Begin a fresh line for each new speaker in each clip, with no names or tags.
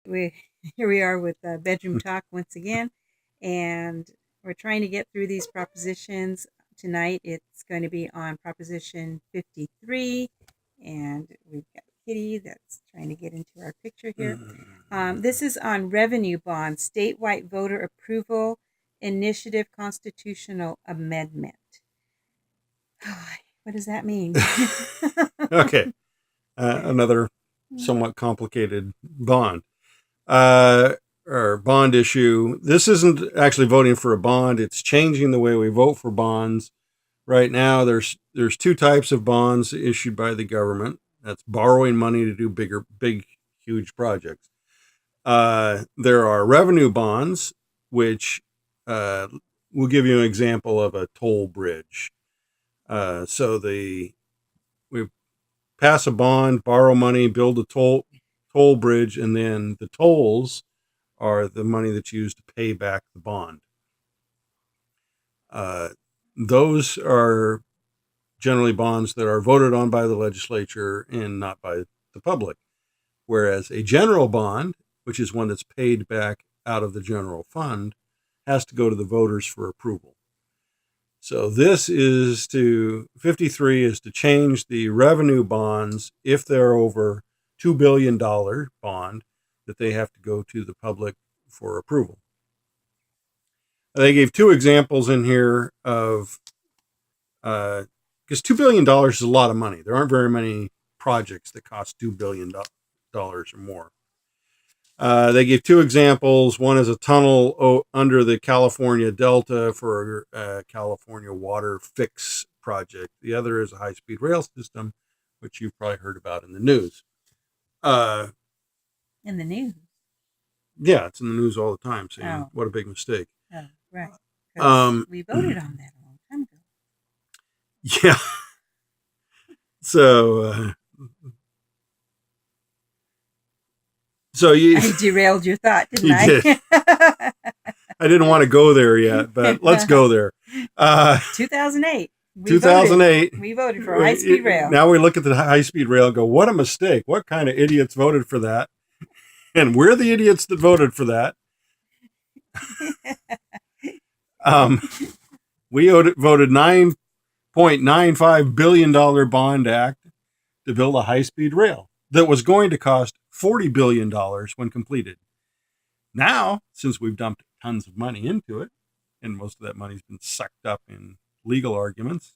We Here we are with bedroom talk once again, and we're trying to get through these propositions tonight. It's going to be on Proposition 53, and we've got Kitty that's trying to get into our picture here. This is on revenue bonds, statewide voter approval initiative constitutional amendment. What does that mean?
Okay. Another somewhat complicated bond. Or bond issue. This isn't actually voting for a bond. It's changing the way we vote for bonds. Right now, there's two types of bonds issued by the government. That's borrowing money to do big, huge projects. There are revenue bonds, which we'll give you an example of a toll bridge. So we pass a bond, borrow money, build a toll bridge, and then the tolls are the money that's used to pay back the bond. Those are generally bonds that are voted on by the legislature and not by the public. Whereas a general bond, which is one that's paid back out of the general fund, has to go to the voters for approval. So 53 is to change the revenue bonds, if they're over $2 billion bond, that they have to go to the public for approval. They gave two examples in here of, because $2 billion is a lot of money. There aren't very many projects that cost $2 billion or more. They gave two examples. One is a tunnel under the California Delta for a California water fix project. The other is a high-speed rail system, which you've probably heard about in the news.
In the news?
Yeah, it's in the news all the time, saying what a big mistake.
Oh, right. We voted on that a long time ago.
Yeah. So
I derailed your thought, didn't I?
Did. I didn't want to go there yet, but let's go there.
2008.
2008.
We voted for high-speed rail.
Now we look at the high-speed rail and go, what a mistake. What kind of idiots voted for that? And we're the idiots that voted for that. We voted $9.95 billion bond act to build a high-speed rail that was going to cost $40 billion when completed. Now, since we've dumped tons of money into it, and most of that money's been sucked up in legal arguments,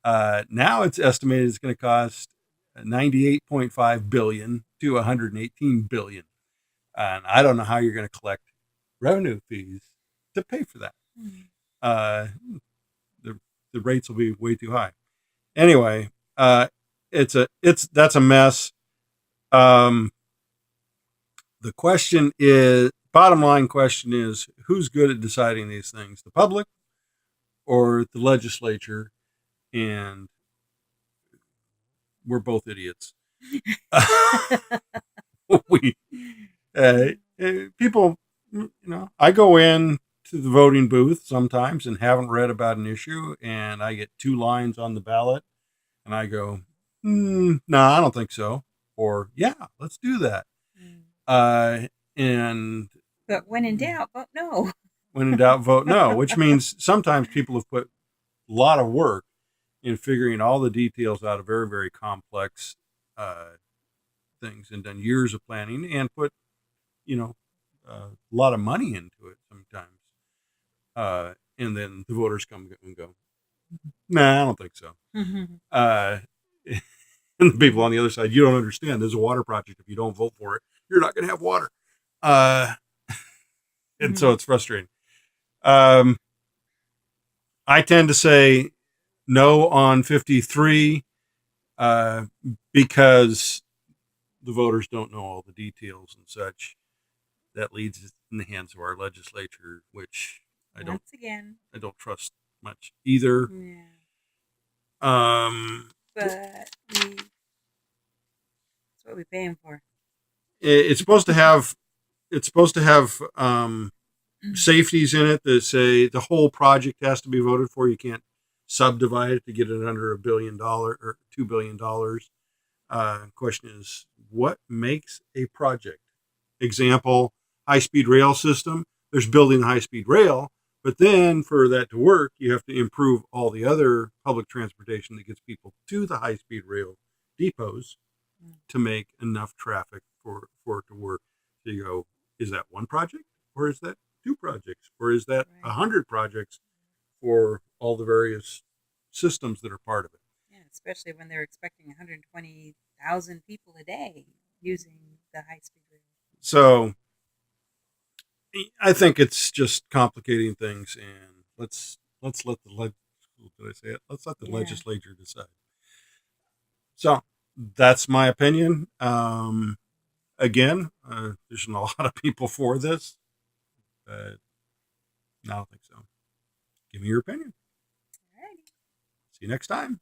now it's estimated it's going to cost $98.5 billion to $118 billion. And I don't know how you're going to collect revenue fees to pay for that. The rates will be way too high. Anyway, that's a mess. The question is, bottom line question is, who's good at deciding these things, the public or the legislature? And we're both idiots. People, I go in to the voting booth sometimes and haven't read about an issue, and I get 2 lines on the ballot, and I go, no, I don't think so. Or, yeah, let's do that.
But when in doubt, vote no.
When in doubt, vote no, which means sometimes people have put a lot of work in figuring all the details out of very, very complex things and done years of planning and put, a lot of money into it sometimes. And then the voters come and go, nah, I don't think so. And the people on the other side, you don't understand. There's a water project. If you don't vote for it, you're not going to have water. And so it's frustrating. I tend to say no on 53 because the voters don't know all the details and such. That leads it in the hands of our legislature, which I don't trust much either.
Yeah. But that's what we pay them for.
It's supposed to have safeties in it that say the whole project has to be voted for. You can't subdivide it to get it under $1 billion or $2 billion. Question is, what makes a project? example, high-speed rail system. There's building high-speed rail, but then for that to work, you have to improve all the other public transportation that gets people to the high-speed rail depots to make enough traffic for it to work. So you go, is that one project, or is that two projects, or is that 100 projects for all the various systems that are part of it?
Yeah, especially when they're expecting 120,000 people a day using the high-speed rail.
So I think it's just complicating things, and let's let the did I say it? Let's let the legislature decide. So that's my opinion. Again, there's a lot of people for this, but I don't think so. Give me your opinion.
All right.
See you next time.